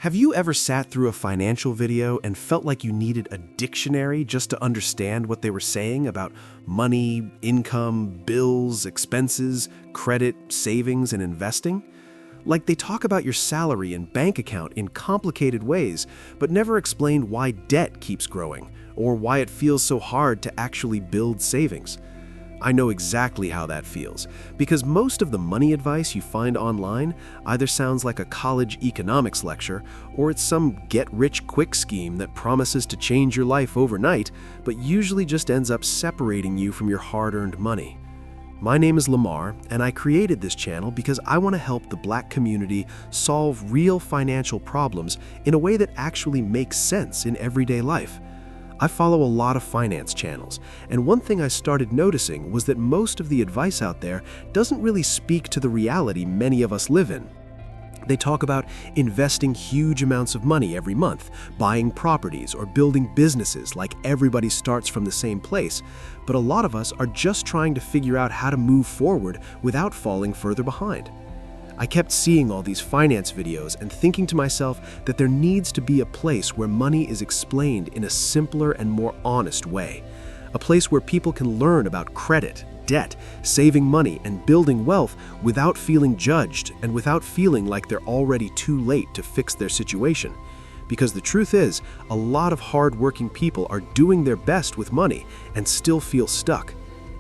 Have you ever sat through a financial video and felt like you needed a dictionary just to understand what they were saying about money, income, bills, expenses, credit, savings, and investing? Like they talk about your salary and bank account in complicated ways, but never explain why debt keeps growing or why it feels so hard to actually build savings. I know exactly how that feels, because most of the money advice you find online either sounds like a college economics lecture or it's some get-rich-quick scheme that promises to change your life overnight, but usually just ends up separating you from your hard-earned money. My name is Lamar, and I created this channel because I want to help the Black community solve real financial problems in a way that actually makes sense in everyday life. I follow a lot of finance channels, and one thing I started noticing was that most of the advice out there doesn't really speak to the reality many of us live in. They talk about investing huge amounts of money every month, buying properties, or building businesses like everybody starts from the same place, but a lot of us are just trying to figure out how to move forward without falling further behind. I kept seeing all these finance videos and thinking to myself that there needs to be a place where money is explained in a simpler and more honest way. A place where people can learn about credit, debt, saving money, and building wealth without feeling judged and without feeling like they're already too late to fix their situation. Because the truth is, a lot of hard-working people are doing their best with money and still feel stuck.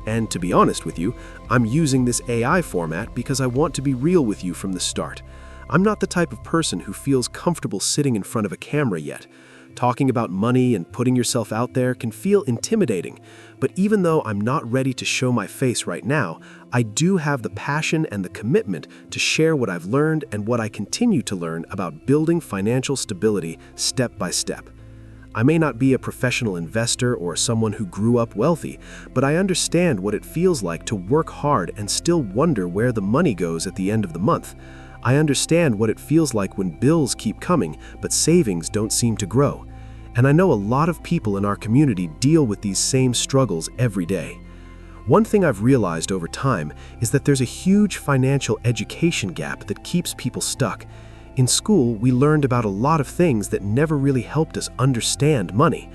And to be honest with you, I'm using this AI format because I want to be real with you from the start. I'm not the type of person who feels comfortable sitting in front of a camera yet. Talking about money and putting yourself out there can feel intimidating, but even though I'm not ready to show my face right now, I do have the passion and the commitment to share what I've learned and what I continue to learn about building financial stability step by step. I may not be a professional investor or someone who grew up wealthy, but I understand what it feels like to work hard and still wonder where the money goes at the end of the month. I understand what it feels like when bills keep coming, but savings don't seem to grow. And I know a lot of people in our community deal with these same struggles every day. One thing I've realized over time is that there's a huge financial education gap that keeps people stuck. In school, we learned about a lot of things that never really helped us understand money.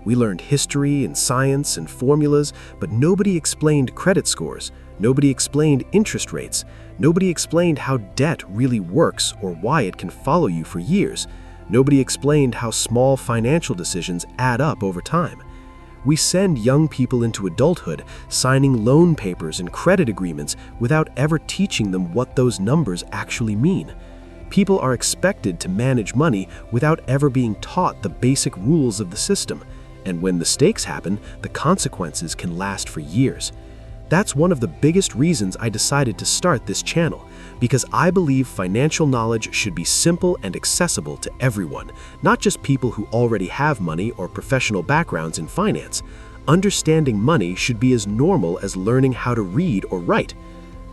We learned history and science and formulas, but nobody explained credit scores. Nobody explained interest rates. Nobody explained how debt really works or why it can follow you for years. Nobody explained how small financial decisions add up over time. We send young people into adulthood signing loan papers and credit agreements without ever teaching them what those numbers actually mean. People are expected to manage money without ever being taught the basic rules of the system, and when the stakes happen, the consequences can last for years. That's one of the biggest reasons I decided to start this channel, because I believe financial knowledge should be simple and accessible to everyone, not just people who already have money or professional backgrounds in finance. Understanding money should be as normal as learning how to read or write.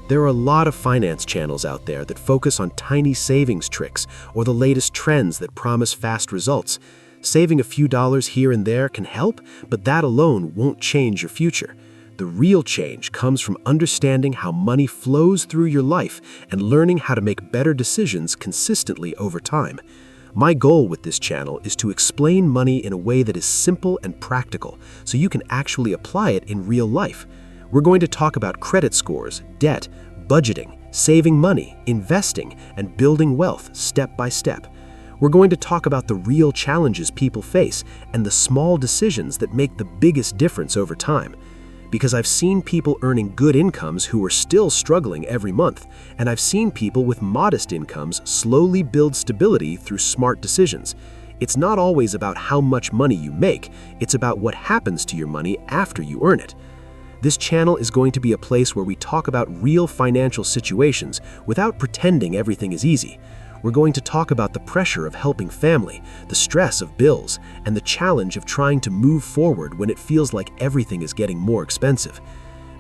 There are a lot of finance channels out there that focus on tiny savings tricks or the latest trends that promise fast results. Saving a few dollars here and there can help, but that alone won't change your future. The real change comes from understanding how money flows through your life and learning how to make better decisions consistently over time. My goal with this channel is to explain money in a way that is simple and practical, so you can actually apply it in real life. We're going to talk about credit scores, debt, budgeting, saving money, investing, and building wealth step by step. We're going to talk about the real challenges people face and the small decisions that make the biggest difference over time. Because I've seen people earning good incomes who are still struggling every month, and I've seen people with modest incomes slowly build stability through smart decisions. It's not always about how much money you make, it's about what happens to your money after you earn it. This channel is going to be a place where we talk about real financial situations without pretending everything is easy. We're going to talk about the pressure of helping family, the stress of bills, and the challenge of trying to move forward when it feels like everything is getting more expensive.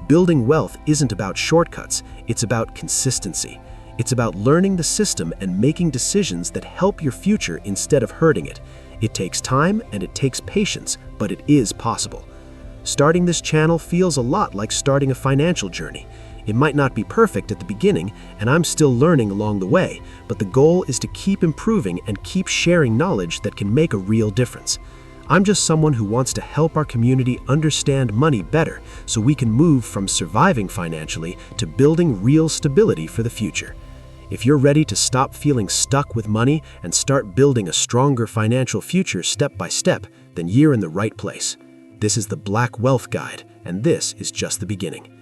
Building wealth isn't about shortcuts, it's about consistency. It's about learning the system and making decisions that help your future instead of hurting it. It takes time and it takes patience, but it is possible. Starting this channel feels a lot like starting a financial journey. It might not be perfect at the beginning, and I'm still learning along the way, but the goal is to keep improving and keep sharing knowledge that can make a real difference. I'm just someone who wants to help our community understand money better so we can move from surviving financially to building real stability for the future. If you're ready to stop feeling stuck with money and start building a stronger financial future step by step, then you're in the right place. This is the Black Wealth Guide, and this is just the beginning.